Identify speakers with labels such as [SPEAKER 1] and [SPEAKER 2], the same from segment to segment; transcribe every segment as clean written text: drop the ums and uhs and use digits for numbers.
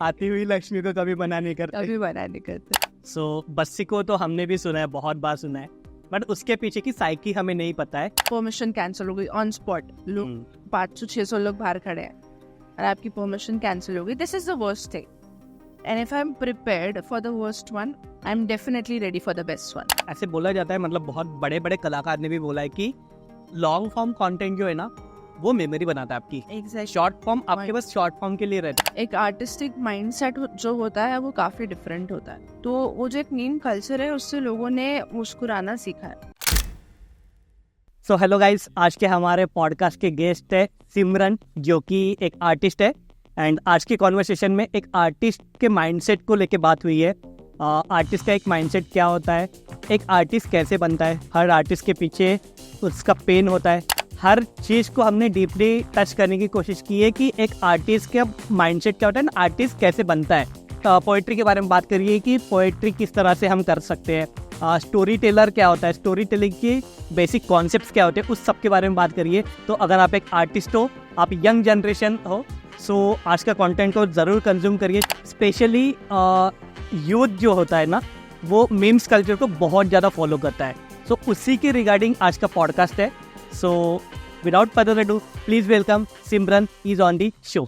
[SPEAKER 1] आती हुई लक्ष्मी को कभी मना नहीं करते। सो बस्सी को तो हमने भी सुना है, बहुत बार सुना है, बट उसके पीछे की साइकी हमें नहीं पता है।
[SPEAKER 2] परमिशन कैंसिल हो गई ऑन स्पॉट, लोग 500-600 लोग बाहर खड़े हैं और आपकी परमिशन कैंसिल हो गई। This is the worst thing, and if I am prepared for the worst one, I am definitely ready for the best one.
[SPEAKER 1] ऐसे बोला जाता है, मतलब बहुत बड़े बड़े कलाकार ने भी बोला है कि लॉन्ग फॉर्म कंटेंट जो है ना, वो मेमोरी बनाता है आपकी।
[SPEAKER 2] Exactly.
[SPEAKER 1] शॉर्ट फॉर्म आपके बस शॉर्ट फॉर्म के लिए रहता है।
[SPEAKER 2] एक आर्टिस्टिक माइंडसेट जो होता है वो काफी डिफरेंट होता है, तो वो जो एक मीम कल्चर है उससे लोगों ने मुस्कुराना सीखा है।
[SPEAKER 1] सो हेलो गाइस, आज के हमारे पॉडकास्ट के गेस्ट है सिमरन, जो कि एक आर्टिस्ट है। एंड आज की कॉन्वर्सेशन में एक आर्टिस्ट के माइंडसेट को लेके बात हुई है। आर्टिस्ट का एक माइंडसेट क्या होता है, एक आर्टिस्ट कैसे बनता है, हर आर्टिस्ट के पीछे उसका पेन होता है। हर चीज़ को हमने डीपली टच करने की कोशिश की है कि एक आर्टिस्ट का माइंडसेट क्या होता है, आर्टिस्ट कैसे बनता है। पोएट्री के बारे में बात करिए कि पोएट्री किस तरह से हम कर सकते हैं, स्टोरी टेलर क्या होता है, स्टोरी टेलिंग की बेसिक कॉन्सेप्ट्स क्या होते हैं, उस सब के बारे में बात करिए। तो अगर आप एक आर्टिस्ट हो, आप यंग जनरेशन हो, सो आज का कंटेंट को ज़रूर कंज्यूम करिए। स्पेशली यूथ जो होता है ना, वो मीम्स कल्चर को बहुत ज़्यादा फॉलो करता है। सो उसी के रिगार्डिंग आज का पॉडकास्ट है। So without further ado, please welcome Simran is on the show.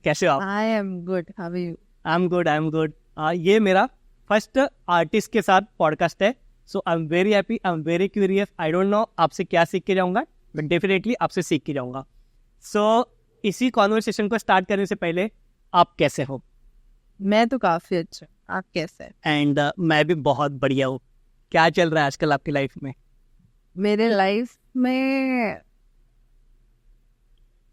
[SPEAKER 1] कैसे हो आप?
[SPEAKER 2] I am good, how are you?
[SPEAKER 1] I am good. ये मेरा फर्स्ट आर्टिस्ट के साथ पॉडकास्ट है, so I am very happy, I am very curious. I don't know आपसे क्या सीख के जाऊंगा, बट डेफिनेटली आपसे सीख के जाऊंगा। सो इसी कॉन्वर्सेशन को स्टार्ट करने से पहले, आप कैसे हो?
[SPEAKER 2] मैं तो काफी अच्छा, आप कैसे हैं?
[SPEAKER 1] एंड मैं भी बहुत बढ़िया हूँ। क्या चल रहा है आजकल आपकी लाइफ में?
[SPEAKER 2] मेरे लाइफ में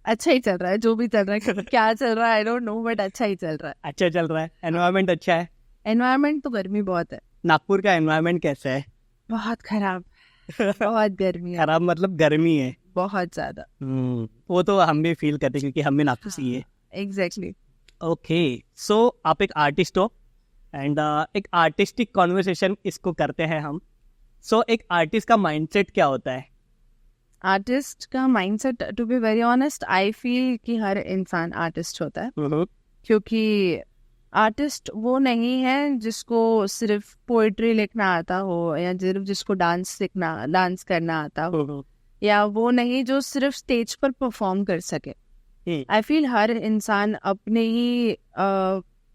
[SPEAKER 2] अच्छा ही चल रहा है, जो भी चल रहा है। क्या चल रहा है आई डोंट नो, बट अच्छा ही चल रहा है।
[SPEAKER 1] अच्छा चल रहा है, एनवायरनमेंट अच्छा है?
[SPEAKER 2] एनवायरनमेंट तो गर्मी बहुत है।
[SPEAKER 1] नागपुर का एनवायरनमेंट कैसा है?
[SPEAKER 2] बहुत खराब, बहुत गर्मी है।
[SPEAKER 1] खराब मतलब गर्मी है
[SPEAKER 2] बहुत ज्यादा।
[SPEAKER 1] वो तो हम भी फील करते हैं क्योंकि हम भी नागपुर से ही है।
[SPEAKER 2] एग्जैक्टली।
[SPEAKER 1] ओके, सो आप एक आर्टिस्ट हो एंड एक आर्टिस्टिक कॉन्वर्सेशन इसको करते हैं हम। सो एक आर्टिस्ट का माइंडसेट क्या होता है?
[SPEAKER 2] आर्टिस्ट का mindset, to be very honest, I feel कि हर इंसान आर्टिस्ट होता है, क्योंकि आर्टिस्ट वो नहीं है जिसको सिर्फ पोएट्री लिखना आता हो, या सिर्फ जिसको डांस करना आता हो, या वो नहीं जो सिर्फ स्टेज पर परफॉर्म कर सके। आई फील हर इंसान अपने ही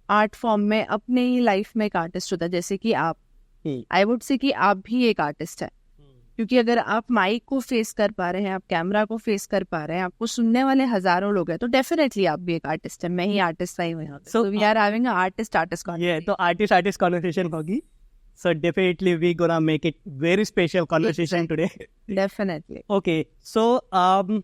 [SPEAKER 2] आर्ट फॉर्म में, अपने ही लाइफ में एक आर्टिस्ट होता है। जैसे कि आप, आई वुड से कि आप भी एक आर्टिस्ट है, क्योंकि अगर आप माइक को फेस कर पा रहे हैं, आप कैमरा को फेस कर पा रहे हैं, आपको सुनने वाले हजारों लोग हैं, तो डेफिनेटली आप भी एक आर्टिस्ट है। मैं ही आर्टिस्ट नहीं हूँ, so we are having a artist conversation.
[SPEAKER 1] तो आर्टिस्ट कॉन्वर्सेशन होगी, so definitely we gonna make it very special conversation today.
[SPEAKER 2] Definitely.
[SPEAKER 1] Okay, so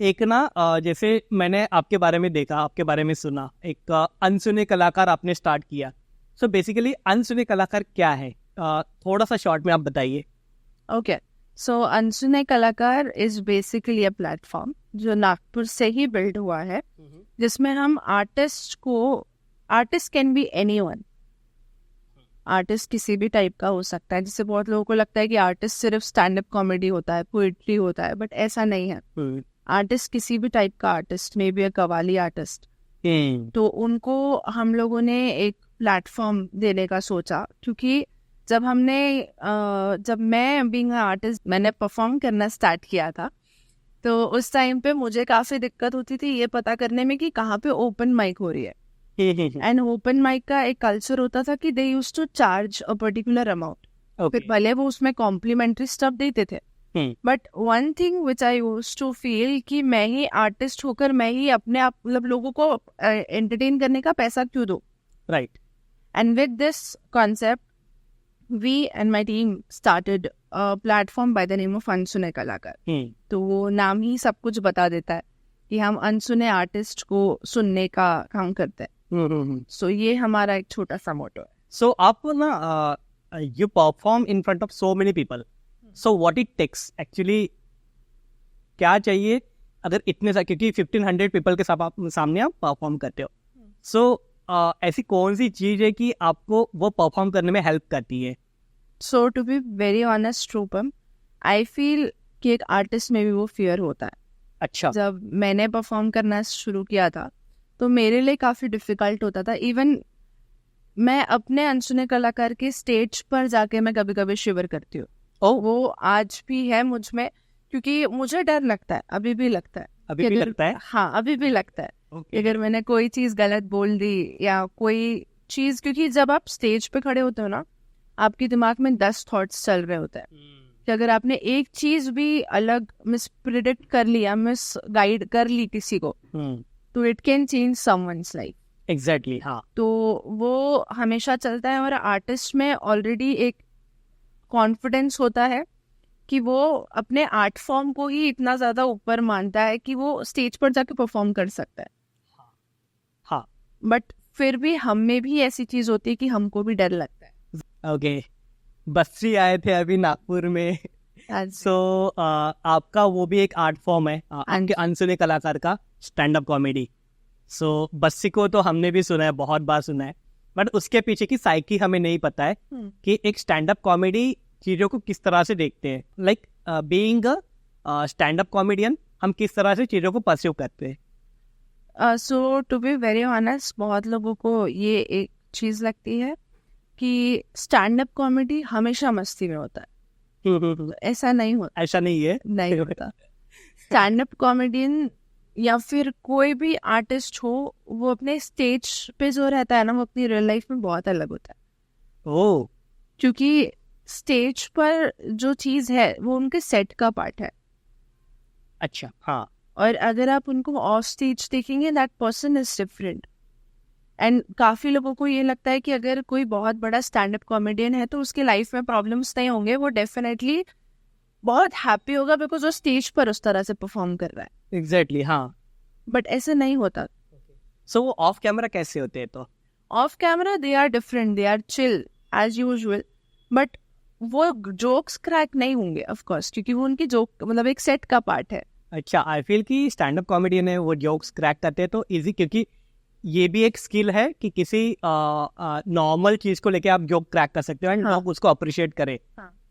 [SPEAKER 1] एक ना जैसे मैंने आपके बारे में देखा, आपके बारे में सुना, एक अनसुने कलाकार आपने स्टार्ट किया। सो बेसिकली अनसुने कलाकार क्या है, थोड़ा सा शॉर्ट में आप बताइए।
[SPEAKER 2] ओके, सो अनसुने कलाकार इज बेसिकली अ प्लेटफॉर्म जो नागपुर से ही बिल्ड हुआ है, जिसमें हम artist can be anyone. Artist किसी भी टाइप का हो सकता है। जैसे बहुत लोगों को लगता है कि आर्टिस्ट सिर्फ स्टैंड अप कॉमेडी होता है, पोएट्री होता है, बट ऐसा नहीं है। आर्टिस्ट किसी भी टाइप का artist, may be a qawwali artist, तो उनको हम लोगों ने एक प्लेटफॉर्म देने का सोचा, क्योंकि जब मैं बीइंग आर्टिस्ट मैंने परफॉर्म करना स्टार्ट किया था, तो उस टाइम पे मुझे काफी दिक्कत होती थी ये पता करने में कि कहाँ पे ओपन माइक हो रही है। एंड ओपन माइक का एक कल्चर होता था कि they used to charge a particular amount, फिर भले वो उसमें कॉम्प्लीमेंट्री स्टफ देते थे, but one thing which I used to feel कि मैं ही आर्टिस्ट होकर मैं ही अपने आप, मतलब लोगों को एंटरटेन करने का पैसा क्यों दो,
[SPEAKER 1] right.
[SPEAKER 2] And with this concept we and my team started a platform by the name of अनसुने कलाकार। तो वो नाम ही सब कुछ बता देता है कि हम अनसुने आर्टिस्ट को सुनने का काम करते हैं। सो ये हमारा एक छोटा सा मोटो है।
[SPEAKER 1] सो आप ना you perform in front of so many people, so what it takes actually, क्या चाहिए अगर इतने सारे, क्योंकि 1500 पीपल के सामने आप परफॉर्म करते हो, सो ऐसी कौन सी चीज है कि आपको वो परफॉर्म करने में हेल्प करती है?
[SPEAKER 2] So to be very honest Rupam, I feel कि एक आर्टिस्ट में भी वो फियर होता है।
[SPEAKER 1] अच्छा।
[SPEAKER 2] जब मैंने परफॉर्म करना शुरू किया था तो मेरे लिए काफ़ी डिफ़िकल्ट होता था। इवन मैं अपने अनसुने कलाकार के स्टेज पर जाके मैं कभी कभी शिवर करती हूँ। वो आज भी है मुझ में, क्योंकि मुझे डर लगता है, अभी भी लगता है।
[SPEAKER 1] अभी भी लगता है?
[SPEAKER 2] हाँ, अभी भी लगता है।
[SPEAKER 1] Okay.
[SPEAKER 2] अगर मैंने कोई चीज़ गलत बोल दी या कोई चीज़, क्योंकि जब आप स्टेज पे खड़े होते हो ना, आपके दिमाग में 10 थॉट्स चल रहे होते हैं कि अगर आपने एक चीज़ भी अलग मिसप्रेडिक्ट कर लिया, मिस गाइड कर ली किसी को, तो it can change someone's life.
[SPEAKER 1] Exactly, हाँ।
[SPEAKER 2] तो वो हमेशा चलता है और आर्टिस्ट में ऑलरेडी एक कॉन्फिडेंस होता है कि वो अपने आर्ट फॉर्म को ही इतना ज़्यादा ऊपर मानता है कि वो स्टेज पर जाके परफॉर्म कर सकता है।
[SPEAKER 1] हाँ।
[SPEAKER 2] बट फिर भी हम में भी ऐसी चीज़ होती है कि हमको भी डर लगता है।
[SPEAKER 1] ओके। बस्सी आए थे अभी नागपुर में। सो आपका वो भी एक आर्ट फॉर्म है, आपके अनसुने कलाकार का स्टैंड अप कॉमेडी। सो बस्सी को तो हमने भी सुना है, बहुत बार सुना है, बट उसके पीछे की साइकी हमें नहीं पता है कि एक स्टैंड अप कॉमेडी चीज़ों को किस तरह से देखते हैं। Like being a stand up comedian, हम किस तरह से चीज़ों को परस्यू करते हैं।
[SPEAKER 2] सो टू बी वेरी ऑनेस्ट, बहुत लोगों को ये एक चीज़ लगती है कि स्टैंड अप कॉमेडी हमेशा मस्ती में होता है। ऐसा नहीं होता।
[SPEAKER 1] ऐसा नहीं है,
[SPEAKER 2] नहीं होता। स्टैंड अप कॉमेडियन या फिर कोई भी आर्टिस्ट हो, वो अपने स्टेज पे जो रहता है ना, वो अपनी रियल लाइफ में बहुत अलग होता है।
[SPEAKER 1] ओह।
[SPEAKER 2] क्योंकि स्टेज पर जो चीज़ है वो उनके सेट का पार्ट है।
[SPEAKER 1] अच्छा, हाँ।
[SPEAKER 2] और अगर आप उनको ऑफ स्टेज देखेंगे, that person is different. And काफ़ी लोगों को ये लगता है कि अगर कोई बहुत बड़ा स्टैंड अप कॉमेडियन है तो उसके लाइफ में प्रॉब्लम्स नहीं होंगे, वो डेफिनेटली बहुत हैप्पी होगा बिकॉज वो स्टेज पर उस तरह से परफॉर्म कर रहा है।
[SPEAKER 1] एग्जैक्टली, हाँ।
[SPEAKER 2] बट ऐसा नहीं होता।
[SPEAKER 1] सो वो ऑफ कैमरा कैसे होते हैं? तो
[SPEAKER 2] off camera they are different, they are chill as usual, but वो जोक्स क्रैक नहीं होंगे ऑफ कोर्स, क्योंकि वो उनकी जोक मतलब एक सेट का पार्ट है।
[SPEAKER 1] अच्छा, आई फील कि स्टैंड अप कॉमेडियन है वो जोक्स क्रैक करते हैं तो इजी, क्योंकि ये भी एक स्किल है कि किसी नॉर्मल चीज को लेके आप जोक क्रैक कर सकते हो एंड लोग उसको अप्रिशिएट करें।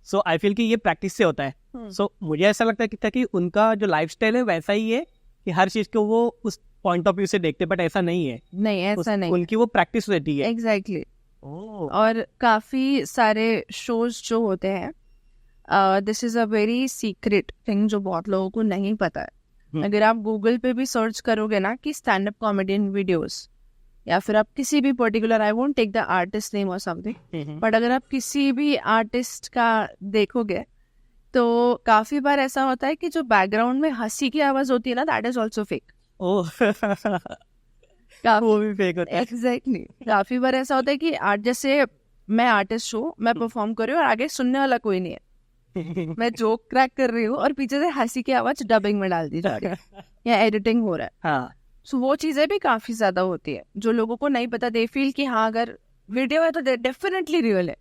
[SPEAKER 1] सो आई फील कि ये प्रैक्टिस से होता है। सो मुझे ऐसा लगता है कि उनका जो लाइफस्टाइल है वैसा ही है कि हर चीज को वो उस पॉइंट ऑफ व्यू से देखते, बट ऐसा नहीं है।
[SPEAKER 2] नहीं, ऐसा नहीं,
[SPEAKER 1] उनकी वो प्रैक्टिस रहती है।
[SPEAKER 2] एग्जैक्टली। और काफी सारे शोज जो होते हैं, this is a very secret thing जो बहुत लोगों को नहीं पता है। अगर आप गूगल पे भी सर्च करोगे ना कि स्टैंड अप कॉमेडियन वीडियोस, या फिर आप किसी भी particular, I won't take the artist name और समथिंग, बट अगर आप किसी भी आर्टिस्ट का देखोगे तो काफी बार ऐसा होता है कि जो बैकग्राउंड में हंसी की आवाज होती है ना, दैट इज ऑल्सो फेक।
[SPEAKER 1] वो भी फेक होता है।
[SPEAKER 2] एग्जैक्टली। काफी बार ऐसा होता है कि जैसे मैं आर्टिस्ट हूँ, मैं परफॉर्म कर रही हूँ और आगे सुनने वाला कोई नहीं है, मैं जोक क्रैक कर रही हूँ और पीछे से हंसी की आवाज डबिंग में डाल दी जा रही है या एडिटिंग हो रहा है।
[SPEAKER 1] हाँ।
[SPEAKER 2] सो वो चीजें भी काफी ज्यादा होती है जो लोगों को नहीं पता। दे फील कि हाँ, अगर वीडियो है तो डेफिनेटली रियल है,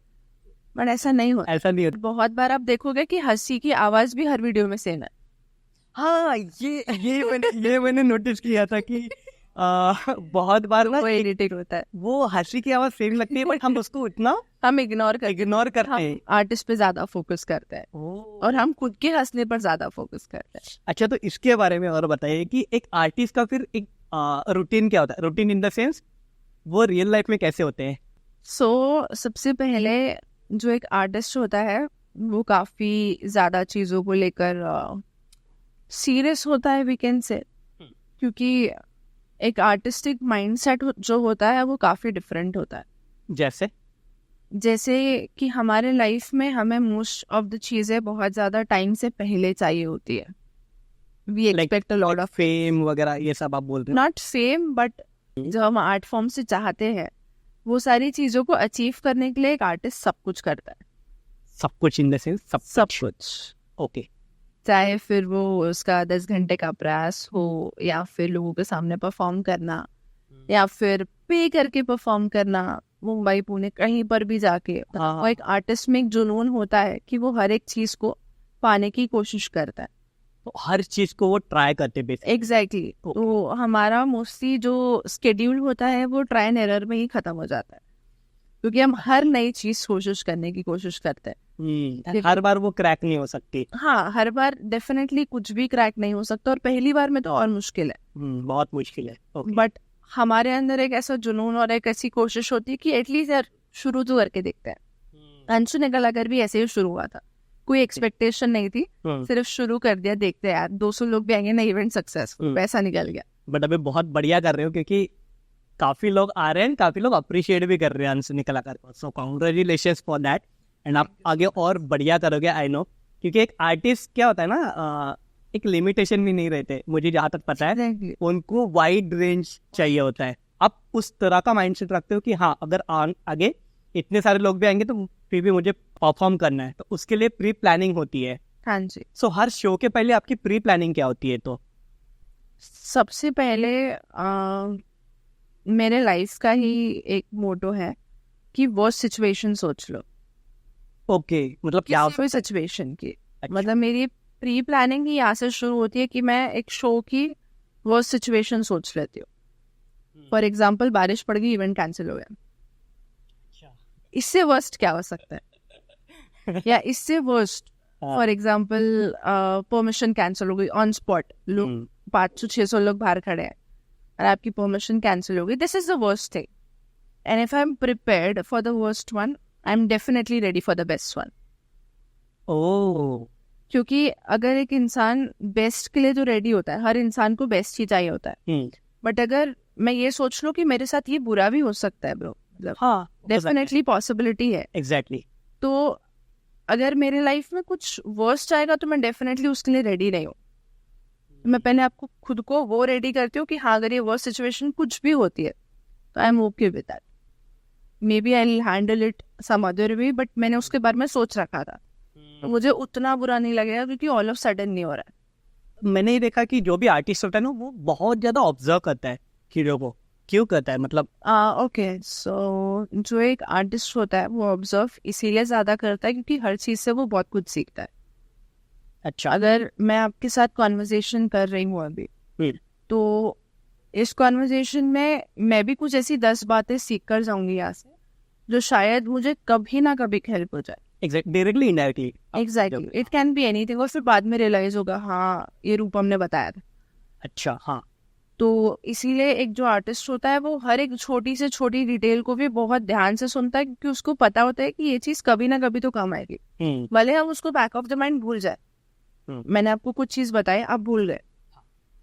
[SPEAKER 2] बट ऐसा नहीं होता।
[SPEAKER 1] ऐसा नहीं होता।
[SPEAKER 2] बहुत बार आप देखोगे कि हंसी की आवाज भी हर वीडियो में सेम है।
[SPEAKER 1] हाँ, ये मैंने नोटिस किया था कि बहुत बार
[SPEAKER 2] वो एडिटिंग होता है,
[SPEAKER 1] वो हंसी की आवाज सेम लगती है, बट हम उसको इतना
[SPEAKER 2] हम इग्नोर
[SPEAKER 1] करते हैं।
[SPEAKER 2] आर्टिस्ट पे ज्यादा फोकस करते हैं और हम खुद के हंसने पर ज्यादा फोकस करते हैं।
[SPEAKER 1] अच्छा, तो इसके बारे में और बताइए कि एक आर्टिस्ट का फिर एक रूटीन क्या होता है? रूटीन इन द सेंस वो रियल लाइफ में कैसे होते हैं?
[SPEAKER 2] सबसे पहले जो एक आर्टिस्ट होता है वो काफी ज्यादा चीजों को लेकर सीरियस होता है, वी कैन से, क्योंकि एक आर्टिस्टिक माइंडसेट जो होता है वो काफी डिफरेंट होता है। जैसे कि हमारे लाइफ में हमें मोस्ट ऑफ द चीजें बहुत ज्यादा टाइम से पहले चाहिए होती है। We expect a lot of
[SPEAKER 1] fame वगैरह, ये सब आप बोल रहे हैं।
[SPEAKER 2] नॉट फेम, बट जो हम आर्ट फॉर्म से चाहते हैं वो सारी चीजों को अचीव करने के लिए एक आर्टिस्ट सब कुछ करता है।
[SPEAKER 1] सब कुछ इन द सेंस
[SPEAKER 2] सब कुछ।
[SPEAKER 1] ओके।
[SPEAKER 2] चाहे फिर वो उसका 10 घंटे का प्रयास हो, या फिर लोगों के सामने परफॉर्म करना, या फिर पे करके परफॉर्म करना, मुंबई पुणे कहीं पर भी जाके। और एक आर्टिस्ट में एक जुनून होता है कि वो हर एक चीज को पाने की कोशिश करता है,
[SPEAKER 1] तो हर चीज को वो ट्राई करते हैं।
[SPEAKER 2] एग्जैक्टली। तो हमारा मोस्टली जो स्केड्यूल होता है वो ट्राई एंड एरर में ही खत्म हो जाता है, क्योंकि हम हर नई चीज कोशिश करने की कोशिश करते हैं।
[SPEAKER 1] हर बार वो क्रैक नहीं हो सकती।
[SPEAKER 2] हाँ, हर बार डेफिनेटली कुछ भी क्रैक नहीं हो सकता, और पहली बार में तो और मुश्किल है।
[SPEAKER 1] बहुत मुश्किल है।
[SPEAKER 2] बट हमारे अंदर एक ऐसा जुनून और एक ऐसी कोशिश होती है कि एटलीस्ट यार शुरू तो करके देखते हैं। अंशु ने कलाकार भी ऐसे ही शुरू हुआ था, कोई एक्सपेक्टेशन नहीं थी, सिर्फ शुरू कर दिया, देखते हैं यार 200 लोग भी आएंगे ना, इवेंट सक्सेसफुल, पैसा निकल गया।
[SPEAKER 1] बट अभी बहुत बढ़िया कर रहे हो, क्योंकि काफी लोग आ रहे हैं, काफी लोग अप्रिशिएट भी कर रहे हैं अंशु कलाकार को। सो कॉन्ग्रेचुलेशंस फॉर दैट, एंड आप आगे और बढ़िया करोगे, आई नो। क्योंकि एक आर्टिस्ट क्या होता है ना, एक लिमिटेशन भी नहीं रहते, मुझे जहाँ तक पता है उनको वाइड रेंज चाहिए होता है। आप उस तरह का माइंडसेट रखते हो कि हाँ, अगर आगे इतने सारे लोग भी आएंगे तो फिर भी मुझे परफॉर्म करना है, तो उसके लिए प्री प्लानिंग होती है।
[SPEAKER 2] हाँ जी।
[SPEAKER 1] सो हर शो के पहले आपकी प्री प्लानिंग क्या होती है? तो
[SPEAKER 2] सबसे पहले मेरे लाइफ का ही एक मोटो है कि वो सिचुएशन सोच लो।
[SPEAKER 1] ओके, मतलब क्या
[SPEAKER 2] कोई सिचुएशन की, मतलब मेरी प्री प्लानिंग ही यहाँ से शुरू होती है कि मैं एक शो की वो सिचुएशन सोच लेती हूँ। फॉर एग्जाम्पल, बारिश पड़ गई, इवेंट कैंसिल हो गया, इससे वर्स्ट क्या हो सकता है? या इससे worst, for example permission cancel हो गई ऑन स्पॉट, लोग 500-600 लोग बाहर खड़े हैं और आपकी परमिशन कैंसिल हो गई। This is the worst thing, and if I am prepared for the worst one, I am definitely ready for the best one.
[SPEAKER 1] Oh,
[SPEAKER 2] क्योंकि अगर एक इंसान बेस्ट के लिए तो रेडी होता है, हर इंसान को बेस्ट ही चाहिए होता है, बट अगर मैं ये सोच लूं कि मेरे साथ ये बुरा भी हो सकता है ब्रो, मतलब हाँ, डेफिनेटली पॉसिबिलिटी है।
[SPEAKER 1] एग्जैक्टली।
[SPEAKER 2] तो अगर मेरे लाइफ में कुछ वर्स्ट आएगा तो मैं डेफिनेटली उसके लिए रेडी नहीं हूँ। मैं पहले आपको खुद को वो रेडी करती हूँ कि हाँ, अगर ये वर्स्ट सिचुएशन कुछ भी होती है तो I am okay with that, maybe I will handle it some other way, but मैंने उसके बारे में सोच रखा था, तो मुझे उतना बुरा नहीं लगेगा, क्योंकि ऑल ऑफ सडन नहीं हो रहा है।
[SPEAKER 1] मैंने ये देखा कि जो भी आर्टिस्ट होता है ना, वो बहुत ज्यादा ऑब्जर्व करता है हीरो को। क्यों करता है, मतलब?
[SPEAKER 2] ओके, सो जो एक आर्टिस्ट होता है वो ऑब्जर्व इसीलिए ज्यादा करता है क्योंकि हर चीज से वो बहुत कुछ सीखता है।
[SPEAKER 1] अच्छा,
[SPEAKER 2] अगर मैं आपके साथ कॉन्वर्सेशन कर रही हूँ अभी, तो इस कॉन्वर्सेशन में मैं भी कुछ ऐसी 10 बातें सीख कर जाऊंगी यहाँ से, जो शायद मुझे कभी ना कभी हेल्प हो जाए।
[SPEAKER 1] Directly indirectly,
[SPEAKER 2] exactly, it can be anything, और फिर बाद में रियलाइज होगा हाँ, ये रूपम ने बताया था।
[SPEAKER 1] अच्छा, हाँ।
[SPEAKER 2] तो इसीलिए एक जो आर्टिस्ट होता है वो हर एक छोटी से छोटी डिटेल को भी बहुत ध्यान से सुनता है, क्योंकि उसको पता होता है कि ये चीज कभी ना कभी तो काम आएगी, भले हम उसको बैक ऑफ द माइंड भूल जाए। मैंने आपको कुछ चीज बताई, आप भूल गए,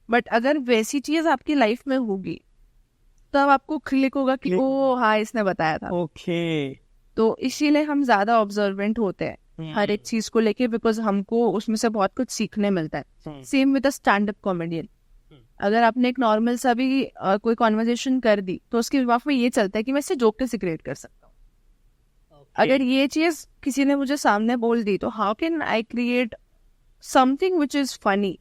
[SPEAKER 2] बट अगर वैसी चीज आपकी लाइफ में होगी तब तो आपको क्लिक होगा कि ओ हाँ, इसने बताया था।
[SPEAKER 1] ओके।
[SPEAKER 2] तो इसीलिए हम ज्यादा ऑब्जर्वेंट होते हैं हर एक चीज को लेके, बिकॉज हमको उसमें से बहुत कुछ सीखने मिलता है। Same with a stand up comedian, अगर आपने एक नॉर्मल सा भी कोई कॉन्वर्जेशन कर दी तो उसके दिमाग में ये चलता है कि मैं इससे जोक कैसे क्रिएट कर सकता हूँ। अगर ये चीज किसी ने मुझे सामने बोल दी तो how can I create something which is funny.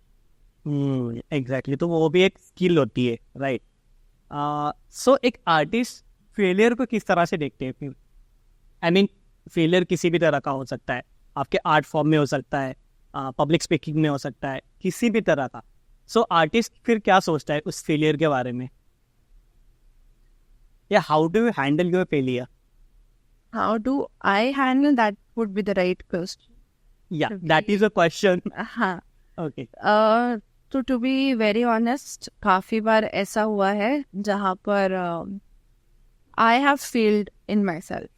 [SPEAKER 1] Exactly, तो वो भी एक स्किल होती है, राइट? सो एक आर्टिस्ट फेलियर को किस तरह से देखते हैं? आई मीन, फेलियर किसी भी तरह का हो सकता है, आपके आर्ट फॉर्म में हो सकता है, पब्लिक स्पीकिंग में हो सकता है, किसी भी तरह का। सो आर्टिस्ट फिर क्या सोचता है उस फेलियर के बारे में, या how do you handle your failure?
[SPEAKER 2] How do I handle that would be the right question.
[SPEAKER 1] या दैट इज अ क्वेश्चन।
[SPEAKER 2] हाँ,
[SPEAKER 1] ओके।
[SPEAKER 2] तो टू बी वेरी ऑनेस्ट, काफी बार ऐसा हुआ है जहाँ पर I have failed in my self.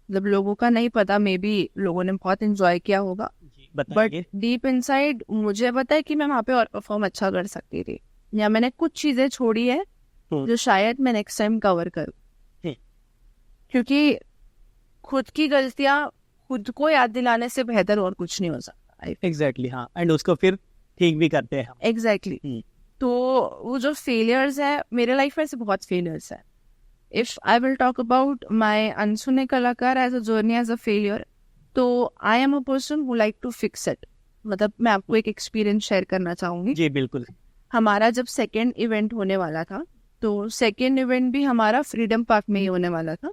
[SPEAKER 2] जब लोगों का नहीं पता, मे बी लोगों ने बहुत एंजॉय किया होगा, बट डीप इनसाइड मुझे पता है कि मैं वहाँ पे और परफॉर्म अच्छा कर सकती थी, या मैंने कुछ चीजें छोड़ी है जो शायद मैं नेक्स्ट टाइम कवर करूँ। क्योंकि खुद की गलतियां खुद को याद दिलाने से बेहतर और कुछ नहीं हो सकता।
[SPEAKER 1] एग्जैक्टली, हाँ, एंड उसको फिर ठीक भी करते हैं।
[SPEAKER 2] एग्जैक्टली। तो वो जो फेलियर्स है, मेरे लाइफ में ऐसे बहुत फेलियर्स है। If I will talk about my Ansune Kalakar as a journey as a failure, तो I am a person who like to fix it. मतलब मैं आपको एक एक्सपीरियंस शेयर करना चाहूंगी।
[SPEAKER 1] जी बिल्कुल।
[SPEAKER 2] हमारा जब सेकेंड इवेंट होने वाला था, तो सेकेंड इवेंट भी हमारा फ्रीडम पार्क में ही होने वाला था,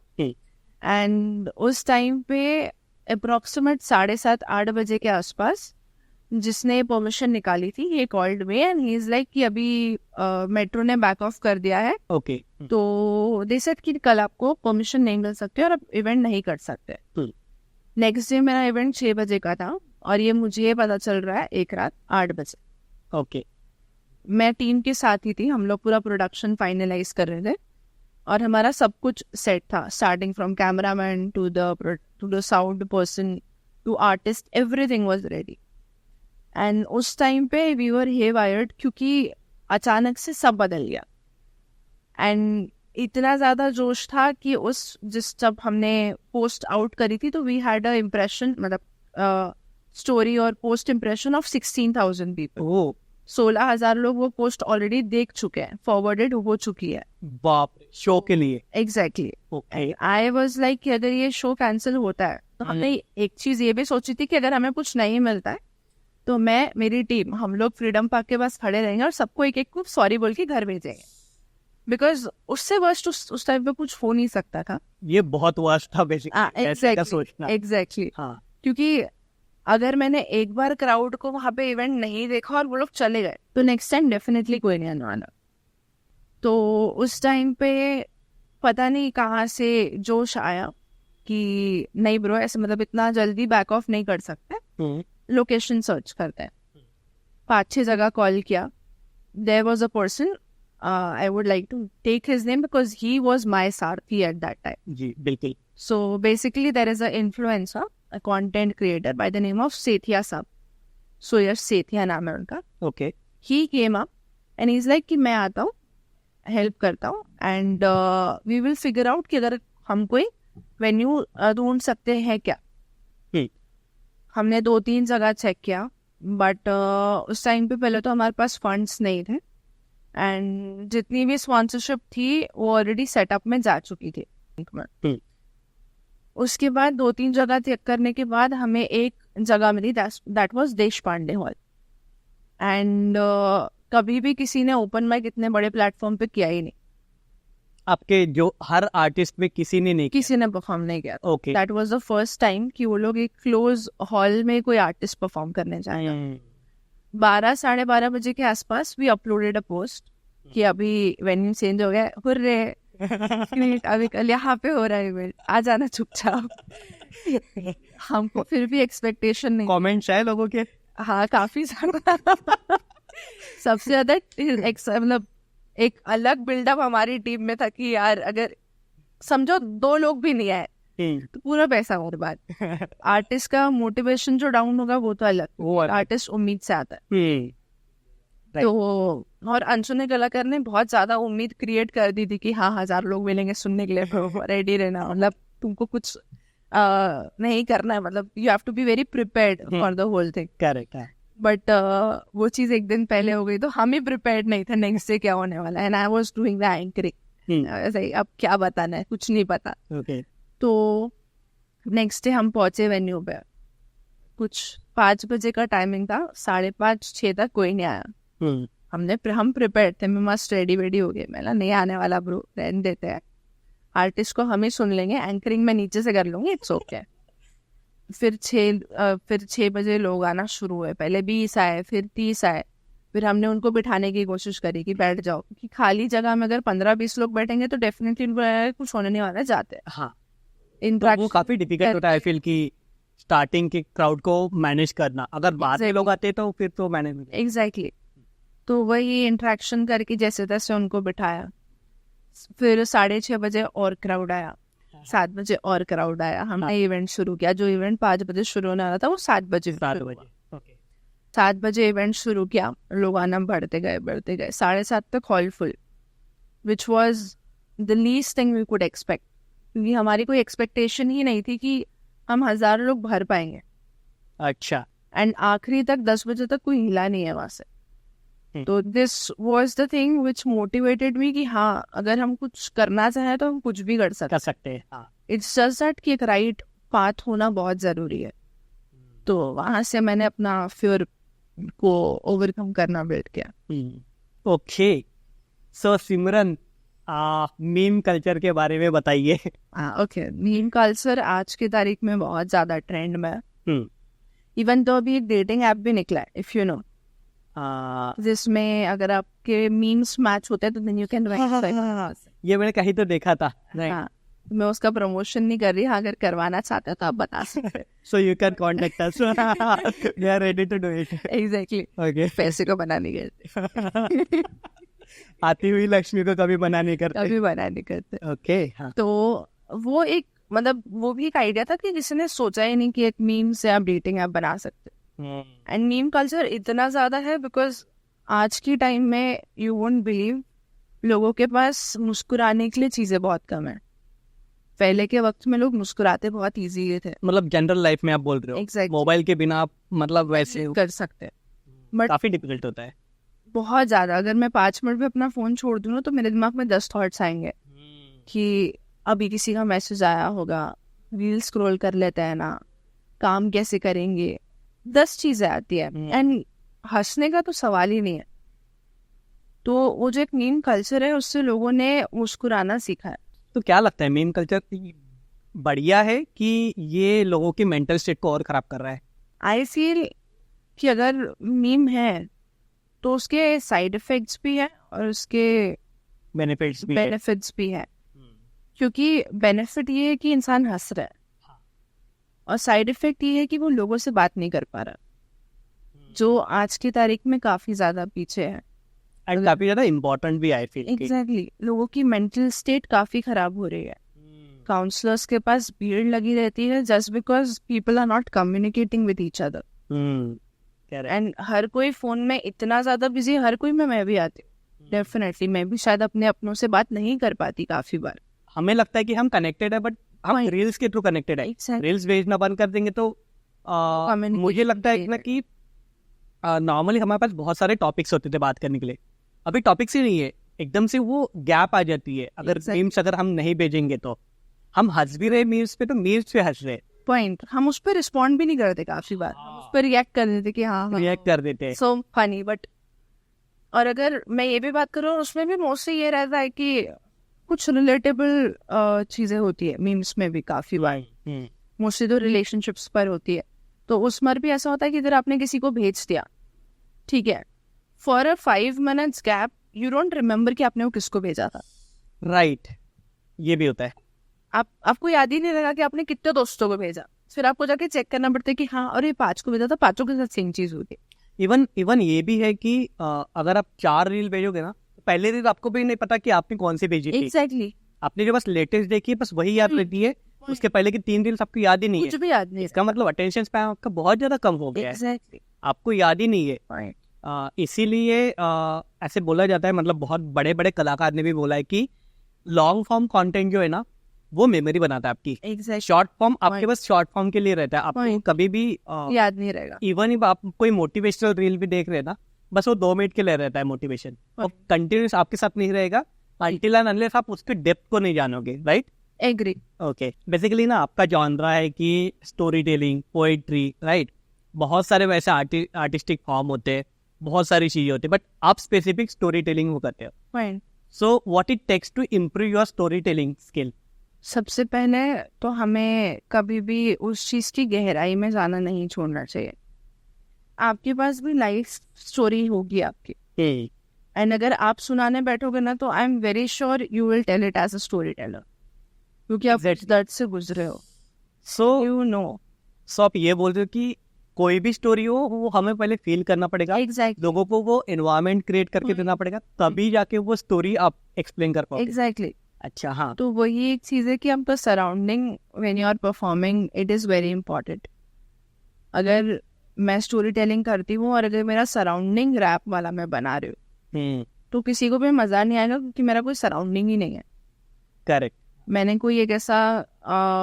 [SPEAKER 2] एंड उस टाइम पे अप्रोक्सीमेट 7:30-8 बजे के आसपास जिसने परमिशन निकाली थी, ये called me and he is like कि अभी मेट्रो ने बैक ऑफ कर दिया है,
[SPEAKER 1] ओके,
[SPEAKER 2] तो दे सेड कि कल आपको परमिशन नहीं मिल सकती और आप इवेंट नहीं कर सकते। नेक्स्ट डे मेरा इवेंट 6 बजे का था और ये मुझे पता चल रहा है एक रात 8 बजे।
[SPEAKER 1] ओके।
[SPEAKER 2] मैं टीम के साथ ही थी, हम लोग पूरा प्रोडक्शन फाइनलाइज कर रहे थे और हमारा सब कुछ सेट था, starting from cameraman to the sound person to artist, everything was ready. And उस टाइम पे वी वर हेवायर्ड क्योंकि अचानक से सब बदल गया एंड इतना ज़्यादा जोश था कि जब हमने पोस्ट आउट करी थी तो वी हैड अ इम्प्रेशन, मतलब स्टोरी और पोस्ट इम्प्रेशन ऑफ 16,000 पीपल।
[SPEAKER 1] ओह
[SPEAKER 2] 16,000 लोग वो पोस्ट ऑलरेडी देख चुके हैं, फॉरवर्डेड हो चुकी है।
[SPEAKER 1] बाप रे, शो के लिए।
[SPEAKER 2] Exactly.
[SPEAKER 1] Okay.
[SPEAKER 2] I was like कि अगर ये शो कैंसिल होता है तो हमने एक चीज ये भी सोची थी कि अगर हमें कुछ नहीं मिलता है तो मैं, मेरी टीम, हम लोग फ्रीडम पार्क के पास खड़े रहेंगे और सबको एक एक को सॉरी बोल के घर भेजेंगे, बिकॉज उससे वर्स्ट उस टाइम पे कुछ हो नहीं सकता था।
[SPEAKER 1] ये बहुत वर्स्ट था बेसिकली सोचना।
[SPEAKER 2] एग्जैक्टली।
[SPEAKER 1] हाँ।
[SPEAKER 2] क्योंकि अगर मैंने एक बार क्राउड को वहां पे इवेंट नहीं देखा और वो लोग चले गए तो नेक्स्ट टाइम डेफिनेटली कोई नहीं आने वाला। तो उस टाइम पे पता नहीं कहाँ से जोश आया कि नहीं ब्रो, ऐसे मतलब इतना जल्दी बैक ऑफ नहीं कर सकते, लोकेशन सर्च करते हैं। 5-6 जगह कॉल किया। There was a person, I would like to take his name because he was my सारथी एट दैट टाइम।
[SPEAKER 1] जी बिल्कुल।
[SPEAKER 2] So basically there is a influencer, a content creator by the name of Sethia Sab. So yes, Sethia नाम है उनका।
[SPEAKER 1] Okay.
[SPEAKER 2] He came up and he's like कि मैं आता हूँ, हेल्प करता हूँ and we will figure out कि अगर हम कोई वेन्यू ढूंढ सकते हैं क्या। हमने 2-3 जगह चेक किया बट उस टाइम पे पहले तो हमारे पास फंड्स नहीं थे एंड जितनी भी स्पॉन्सरशिप थी वो ऑलरेडी सेटअप में जा चुकी थी। उसके बाद 2-3 जगह चेक करने के बाद हमें एक जगह मिली, दैट वाज देश पांडे हॉल। एंड कभी भी किसी ने ओपन माइक इतने बड़े प्लेटफॉर्म पे किया ही नहीं।
[SPEAKER 1] आपके जो हर आर्टिस्ट में किसी ने नहीं
[SPEAKER 2] किसी ने परफॉर्म नहीं किया।
[SPEAKER 1] Okay.
[SPEAKER 2] That was the first time कि वो लोग एक क्लोज हॉल में कोई आर्टिस्ट परफॉर्म करने जाएगा। 12-12:30 बजे के आसपास वी अपलोडेड अ पोस्ट कि अभी वेन्यू चेंज हो गया, हुर्रे अभी कल यहाँ पे हो रहा है इवेंट, आ जाना चुपचाप। हमको फिर भी एक्सपेक्टेशन नहीं।
[SPEAKER 1] कमेंट्स है लोगों के?
[SPEAKER 2] हाँ काफी ज्यादा। सबसे ज्यादा मतलब एक अलग बिल्डअप हमारी टीम में था कि यार अगर समझो 2 लोग भी नहीं आए तो पूरा पैसा बर्बाद। आर्टिस्ट का मोटिवेशन जो डाउन होगा वो तो अलग, वो आर्टिस्ट उम्मीद से आता है। तो और अनसुने कलाकार ने बहुत ज्यादा उम्मीद क्रिएट कर दी थी कि हाँ 1000 लोग मिलेंगे सुनने के लिए, रेडी रहना, मतलब तुमको कुछ नहीं करना है, मतलब you have to be very prepared for the whole thing.
[SPEAKER 1] Correct है।
[SPEAKER 2] बट वो चीज एक दिन पहले हो गई तो हम ही प्रिपेयर्ड नहीं थे नेक्स्ट डे क्या होने वाला है। And I was doing the anchoring, ऐसे ही अब क्या बताना है, कुछ नहीं पता। तो नेक्स्ट डे हम पहुंचे वेन्यू पे, कुछ 5 बजे का टाइमिंग था, 5:30-6 तक कोई नहीं आया। हम प्रिपेयर्ड थे, मैं मस्त रेडी वेडी हो गए, मैं नहीं आने वाला ब्रो, रहने देते हैं, आर्टिस्ट को हम ही सुन लेंगे, एंकरिंग मैं नीचे से कर लूंगी, इट्स ओके। फिर 6 बजे लोग आना शुरू हुए, पहले 20 आए, फिर 30 आए, फिर हमने उनको बिठाने की कोशिश करी कि बैठ जाओ, क्योंकि खाली जगह में अगर 15-20 लोग बैठेंगे तो डेफिनेटली उनको कुछ होने नहीं वाला, जाते हैं।
[SPEAKER 1] हाँ, वो काफी डिफिकल्ट होता है फील की स्टार्टिंग के क्राउड को मैनेज करना, अगर बाद में लोग आते तो फिर तो मैनेज।
[SPEAKER 2] एग्जैक्टली। तो वही इंट्रैक्शन करके जैसे तैसे उनको बिठाया। फिर 6:30 बजे और क्राउड आया, 7 बजे और क्राउड आया, हमने इवेंट शुरू किया। जो इवेंट 5 बजे शुरू होने वाला था वो 7 बजे 7 बजे इवेंट शुरू किया, लोग आना बढ़ते गए 7:30 तक hall full, which was the least thing we could expect, क्योंकि हमारी कोई एक्सपेक्टेशन ही नहीं थी कि हम 1000 लोग भर पाएंगे।
[SPEAKER 1] अच्छा।
[SPEAKER 2] एंड आखिरी तक 10 बजे तक कोई हिला नहीं है वहां से। तो this was the thing which motivated me कि हाँ अगर हम कुछ करना चाहें तो हम कुछ भी कर सकते हैं। इट्स जस्ट दैट कि एक राइट पाथ होना बहुत जरूरी है। तो वहां से मैंने अपना फियर को ओवरकम करना बिल्ड किया।
[SPEAKER 1] ओके, सो सिमरन मीम कल्चर के बारे में बताइए।
[SPEAKER 2] ओके, मीम कल्चर आज की तारीख में बहुत ज्यादा ट्रेंड में है। इवन तो अभी एक डेटिंग ऐप भी निकला है, इफ यू नो, जिसमें अगर आपके मीम्स मैच होते हैं तो देन यू कैन।
[SPEAKER 1] ये मैंने कहीं तो देखा था।
[SPEAKER 2] हाँ, मैं उसका प्रमोशन नहीं कर रही, हाँ अगर करवाना चाहता तो आप बता सकते हैं।
[SPEAKER 1] So you can contact us. We are ready to do it.
[SPEAKER 2] Exactly
[SPEAKER 1] Okay.
[SPEAKER 2] पैसे को बना नहीं करते,
[SPEAKER 1] आती हुई लक्ष्मी को कभी मना नहीं करते.
[SPEAKER 2] कभी बना नहीं करते।
[SPEAKER 1] Okay. हाँ.
[SPEAKER 2] तो वो एक मतलब वो भी एक आइडिया था कि किसी ने सोचा ही नहीं कि एक मीम से आप डेटिंग ऐप बना सकते। एंड मीम कल्चर इतना ज्यादा है बिकॉज आज की टाइम में यू वोंट बिलीव लोगों के पास मुस्कुराने के लिए चीजें बहुत कम है। पहले के वक्त में लोग मुस्कुराते बहुत इजीली थे।
[SPEAKER 1] मतलब जनरल लाइफ में आप बोल रहे हो.
[SPEAKER 2] Exactly.
[SPEAKER 1] मोबाइल के बिना आप मतलब वैसे
[SPEAKER 2] कर सकते हैं, बट
[SPEAKER 1] काफी डिफिकल्ट होता है.
[SPEAKER 2] बहुत ज्यादा। अगर मैं 5 मिनट में अपना फोन छोड़ दूँ ना तो मेरे दिमाग में 10 थॉट्स आएंगे कि अभी किसी का मैसेज आया होगा, रील स्क्रॉल कर लेते हैं ना, काम कैसे करेंगे, 10 चीजें आती है। एंड हंसने का तो सवाल ही नहीं है। तो वो जो एक मीम कल्चर है उससे लोगों ने मुस्कुराना सीखा है।
[SPEAKER 1] तो क्या लगता है मीम कल्चर बढ़िया है कि ये लोगों की मेंटल स्टेट को और खराब कर रहा है?
[SPEAKER 2] आई फील कि अगर मीम है तो उसके साइड इफेक्ट्स भी है और उसके बेनिफिट्स भी है। क्योंकि बेनिफिट ये है कि इंसान हंस रहा है और साइड इफेक्ट ये है कि वो लोगों से बात नहीं कर पा रहा, जो आज की तारीख में काफी ज्यादा पीछे है।
[SPEAKER 1] एंड काफी ज्यादा इम्पोर्टेंट भी आई फील.
[SPEAKER 2] एग्जैक्टली लोगों की मेंटल स्टेट काफी खराब हो रही है। काउंसलर्स के पास भीड़ लगी रहती है just because people are not communicating with each other. And हर कोई फोन में इतना ज्यादा बिजी, हर कोई में मैं भी आती हूँ डेफिनेटली। मैं भी शायद अपने अपनों से बात नहीं कर पाती काफी बार।
[SPEAKER 1] हमें लगता है कि हम कनेक्टेड है, बट हम रील्स के थ्रू कनेक्टेड है. रील्स भेजना बंद कर देंगे तो मुझे लगता है ना कि नॉर्मली हमारे पास बहुत सारे टॉपिक्स होते थे बात करने के लिए. अभी टॉपिक्स ही नहीं है, एकदम से वो गैप आ जाती है. अगर मीम्स अगर हम नहीं भेजेंगे तो हम हंस भी रहे मीम्स पे, तो मीम्स पे हंस रहे.
[SPEAKER 2] पॉइंट हम उस पर रिस्पॉन्ड भी नहीं करते काफी बार, हम उस पर रिएक्ट कर देते कि हाँ
[SPEAKER 1] रिएक्ट कर देते.
[SPEAKER 2] So funny. बट और अगर मैं ये भी बात करूँ उसमें भी मोस्टली ये रहता है कि कुछ रिलेटेबल चीजें होती है मीम्स में भी काफी बार। मोस्टली तो रिलेशनशिप्स पर होती है। तो उसमें भी ऐसा होता है कि अगर आपने किसी को भेज दिया, ठीक है, for a 5 minutes gap you don't remember कि आपने वो किसको भेजा था।
[SPEAKER 1] राइट ये भी होता है.
[SPEAKER 2] आपको याद ही नहीं लगा कि आपने कितने दोस्तों को भेजा। फिर आपको जाके चेक करना पड़ता है कि हाँ और ये 5 को भेजा था, 5 के साथ सेम चीज होती है।
[SPEAKER 1] इवन ये भी है कि अगर आप 4 रील भेजोगे ना, पहले रील आपको भी नहीं पता कि आपने कौन सी भेजी थी.
[SPEAKER 2] एग्जैक्टली
[SPEAKER 1] आपने जो बस लेटेस्ट देखी है बस वही याद रहती है. उसके पहले की 3 रील्स आपको याद ही नहीं है.
[SPEAKER 2] कुछ भी याद नहीं।
[SPEAKER 1] इसका मतलब अटेंशन स्पैन आपका बहुत ज्यादा कम हो गया है.
[SPEAKER 2] एग्जैक्टली
[SPEAKER 1] आपको याद ही नहीं है. इसीलिए ऐसे बोला जाता है, मतलब बहुत बड़े बड़े कलाकार ने भी बोला है कि लॉन्ग फॉर्म कंटेंट जो है ना वो मेमोरी बनाता है आपकी.
[SPEAKER 2] एग्जैक्टली
[SPEAKER 1] शॉर्ट फॉर्म आपके पास शॉर्ट फॉर्म के लिए रहता है, आपको कभी भी
[SPEAKER 2] याद नहीं रहेगा।
[SPEAKER 1] इवन if आप कोई मोटिवेशनल रील भी देख रहे हैं ना, बस वो 2 मिनट के लिए रहता है मोटिवेशन, और कंटिन्यूस आपके साथ नहीं रहेगा until and unless आप उसके डेप्थ को नहीं जानोगे. Right
[SPEAKER 2] agree.
[SPEAKER 1] ओके बेसिकली ना आपका जॉनरा है कि स्टोरी टेलिंग, पोएट्री. राइट बहुत सारे वैसे आर्टिस्टिक फॉर्म होते हैं, बहुत सारी चीजें होती है, बट आप स्पेसिफिक स्टोरी टेलिंग वो करते हो. So what it takes to improve your story telling skill?
[SPEAKER 2] सबसे पहले तो हमें कभी भी उस चीज की गहराई में जाना नहीं छोड़ना चाहिए। आपके पास भी लाइफ स्टोरी होगी आपकी, एंड अगर आप सुनाने बैठोगे ना तो I am very sure you will tell it as a story teller, क्योंकि आप
[SPEAKER 1] Exactly.
[SPEAKER 2] दर्द से गुजरे हो।
[SPEAKER 1] सो
[SPEAKER 2] यू नो
[SPEAKER 1] सो आप ये बोल रहे हो कि कोई भी स्टोरी हो वो हमें पहले फील करना पड़ेगा.
[SPEAKER 2] एग्जैक्टली
[SPEAKER 1] लोगों को वो एनवायरनमेंट क्रिएट करके देना पड़ेगा, तभी जाके वो स्टोरी आप एक्सप्लेन कर पाओगे.
[SPEAKER 2] एग्जैक्टली।
[SPEAKER 1] अच्छा हाँ.
[SPEAKER 2] तो वही एक चीज है कि आपका surrounding when you are performing it is very important. अगर मैं स्टोरी टेलिंग करती हूँ और अगर मेरा सराउंडिंग रैप वाला मैं बना रही हूँ तो किसी को भी मजा नहीं आएगा, क्योंकि मेरा कोई सराउंडिंग ही नहीं है।
[SPEAKER 1] करेक्ट.
[SPEAKER 2] मैंने कोई एक ऐसा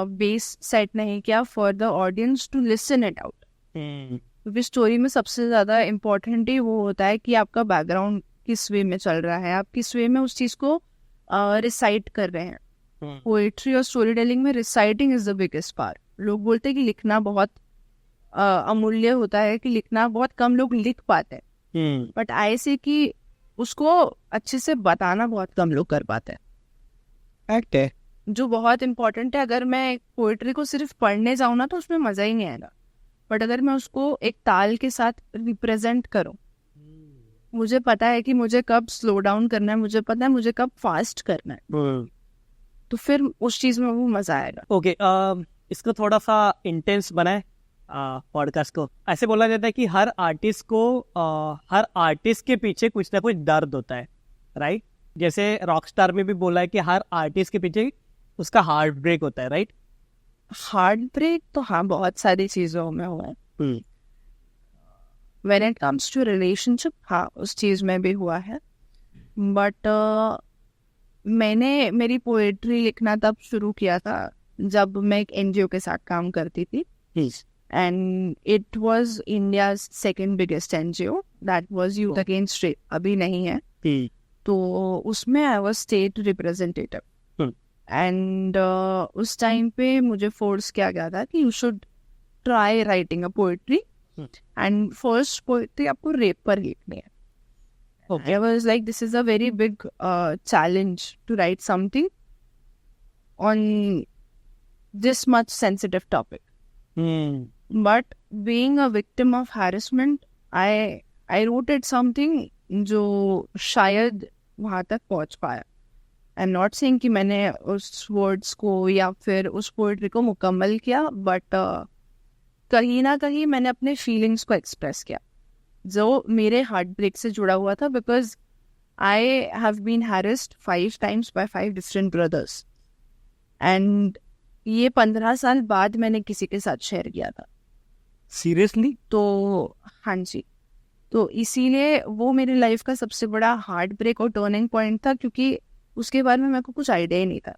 [SPEAKER 2] बेस सेट नहीं किया for the audience to listen it out. क्योंकि स्टोरी में सबसे ज्यादा इम्पोर्टेंट ही वो होता है कि आपका बैकग्राउंड किस वे में चल रहा है, आप किस वे में उस चीज को रिसाइट कर रहे हैं। पोएट्री और स्टोरी टेलिंग में reciting is the biggest part. लोग बोलते हैं कि लिखना बहुत अमूल्य होता है, कि लिखना बहुत कम लोग लिख पाते हैं, बट ऐसे कि उसको अच्छे से बताना बहुत कम लोग कर पाते हैं।
[SPEAKER 1] एक्ट है
[SPEAKER 2] जो बहुत इम्पोर्टेंट है। अगर मैं पोएट्री को सिर्फ पढ़ने जाऊँ ना तो उसमें मजा ही नहीं आएगा, बट अगर मैं उसको एक ताल के साथ रिप्रेजेंट करूँ, मुझे पता है कि मुझे कब स्लो डाउन करना है, मुझे पता है मुझे कब फास्ट करना है, तो फिर उस चीज में वो मजा आएगा।
[SPEAKER 1] ओके, इसको थोड़ा सा इंटेंस बनाए पॉडकास्ट को। ऐसे बोला जाता है कि हर आर्टिस्ट के पीछे कुछ ना कुछ दर्द होता है, राइट? जैसे रॉकस्टार में भी बोला है कि हर आर्टिस्ट के पीछे उसका हार्ट ब्रेक होता है, राइट?
[SPEAKER 2] हार्ट ब्रेक तो हाँ बहुत सारी चीजों में हुआ है। When it comes to relationship, हाँ उस चीज में भी हुआ है। बट मैंने मेरी पोएट्री लिखना तब शुरू किया था जब मैं एक एनजीओ के साथ काम करती थी, and it was India's second biggest NGO, that was youth against rape, अभी नहीं है। तो उसमें I was state representative, and उस टाइम पे मुझे फोर्स किया गया था कि you should try writing a poetry, and first poetry आपको रेप पर लिखनी है। I was like, this is a very big challenge to write something on this much sensitive topic. But being a victim of harassment, I wrote it something जो शायद वहाँ तक पहुँच पाया। I'm not saying कि मैंने उस words को या फिर उस poetry को मुकम्मल किया, but कहीं ना कहीं मैंने अपने feelings को express किया जो मेरे हार्ट ब्रेक से जुड़ा हुआ था, because I have been harassed 5 times by 5 different brothers, and ये 15 साल बाद मैंने किसी के साथ शेयर किया था।
[SPEAKER 1] सीरियसली?
[SPEAKER 2] तो हाँ जी, तो इसीलिए वो मेरी लाइफ का सबसे बड़ा हार्ट ब्रेक और टर्निंग पॉइंट था, क्योंकि उसके बारे में मेरे को कुछ आइडिया ही नहीं था।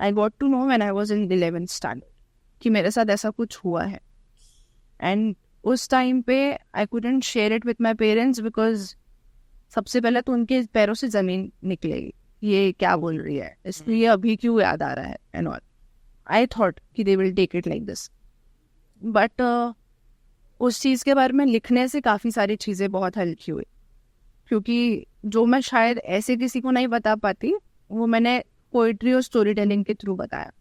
[SPEAKER 2] I got to know when I was in 11th standard कि मेरे साथ ऐसा कुछ हुआ है, एंड उस टाइम पे I couldn't share it with my parents, because सबसे पहले तो उनके पैरों से जमीन निकलेगी, ये क्या बोल रही है, इसलिए अभी क्यों याद आ रहा है एंड ऑल। आई थॉट कि they will take it like this, but उस चीज़ के बारे में लिखने से काफ़ी सारी चीज़ें बहुत हल्की हुई, क्योंकि जो मैं शायद ऐसे किसी को नहीं बता पाती वो मैंने पोइट्री और स्टोरी टेलिंग के थ्रू बताया।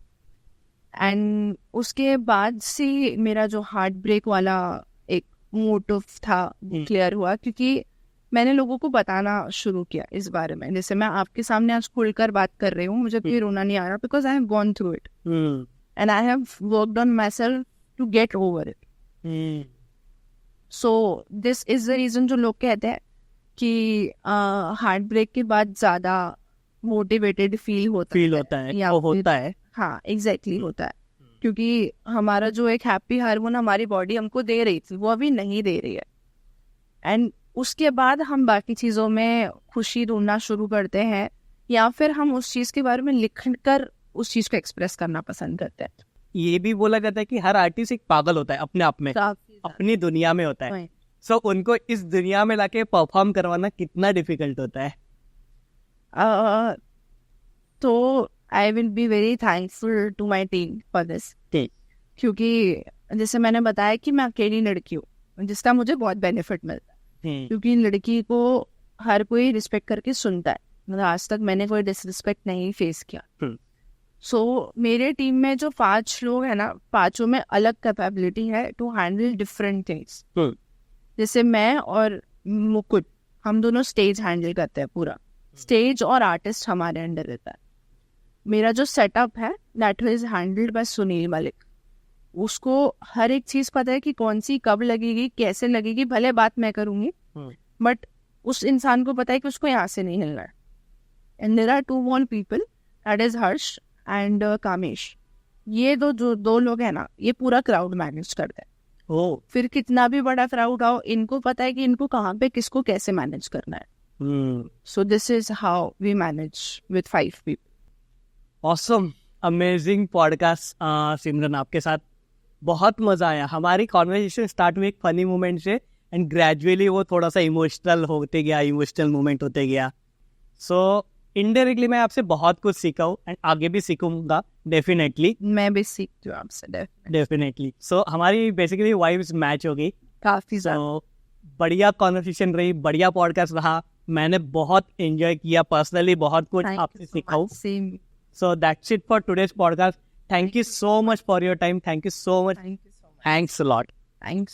[SPEAKER 2] एंड उसके बाद से मेरा जो हार्ट ब्रेक वाला एक मोटिव था क्लियर हुआ, क्योंकि मैंने लोगों को बताना शुरू किया इस बारे में। जैसे मैं आपके सामने आज खुलकर बात कर रही हूँ, मुझे कोई रोना नहीं आ रहा, because I have gone through it and I have worked on myself to get over it. So this is the reason जो लोग कहते हैं कि हार्ट ब्रेक के बाद ज्यादा मोटिवेटेड फील होता है
[SPEAKER 1] या होता है।
[SPEAKER 2] हाँ एग्जैक्टली होता है, क्योंकि हमारा जो एक हैप्पी हार्मोन हमारी बॉडी हमको दे रही थी वो अभी नहीं दे रही है, एंड उसके बाद हम बाकी चीज़ों में खुशी ढूंढना शुरू करते हैं, या फिर हम उस चीज़ के बारे में लिख कर उस चीज़ को एक्सप्रेस करना पसंद करते हैं।
[SPEAKER 1] ये भी बोला जाता है कि हर आर्टिस्ट एक पागल होता है अपने आप में, अपनी दुनिया में होता है। सो उनको इस दुनिया में लाके परफॉर्म करवाना कितना डिफिकल्ट होता है?
[SPEAKER 2] तो I will be very thankful to my team for this, क्योंकि जैसे मैंने बताया कि मैं अकेली लड़की हूँ जिसका मुझे बहुत बेनिफिट मिलता है, क्योंकि लड़की को हर कोई रिस्पेक्ट करके सुनता है। मतलब आज तक मैंने कोई डिसरिस्पेक्ट नहीं फेस किया। सो मेरे टीम में जो 5 लोग हैं ना, 5 में अलग कैपेबिलिटी है टू हैंडल डिफरेंट थिंग्स। जैसे मैं और मुकुट, हम दोनों स्टेज हैंडल करते हैं, पूरा स्टेज और आर्टिस्ट हमारे अंडर रहता है। मेरा जो सेटअप है that is handled by Sunil Malik. उसको हर एक चीज पता है कि कौन सी कब लगेगी, कैसे लगेगी। भले बात मैं करूंगी बट उस इंसान को पता है कि उसको यहाँ से नहीं हिलना है। And there are 2 more people, दैट इज हर्ष एंड कामेश। ये जो 2 लोग हैं ना, ये पूरा क्राउड मैनेज करते हैं। फिर कितना भी बड़ा क्राउड आओ, इनको पता है कि इनको कहाँ पे किसको कैसे मैनेज करना है। So this is how we manage with 5 people.
[SPEAKER 1] Awesome, amazing podcast Simran, आपके साथ बहुत मजा आया। हमारी कॉन्वर्सेशन स्टार्ट हुई एक फनी मोमेंट से, एंड ग्रेजुअली वो थोड़ा सा इमोशनल मोमेंट होते गया। सो इनडायरेक्टली मैं आपसे बहुत कुछ सीखा हूँ, एंड आगे भी सीखूंगा डेफिनेटली।
[SPEAKER 2] मैं भी सीखती हूँ आपसे
[SPEAKER 1] डेफिनेटली। सो हमारी बेसिकली वाइब्स मैच हो गई
[SPEAKER 2] काफी।
[SPEAKER 1] बढ़िया कॉन्वर्सेशन रही, बढ़िया पॉडकास्ट रहा। मैंने बहुत एंजॉय किया, पर्सनली बहुत कुछ आपसे सीखा हूँ। So that's it for today's podcast. Thank you so much for your time. Thank you so much. Thanks a lot.
[SPEAKER 2] Thanks.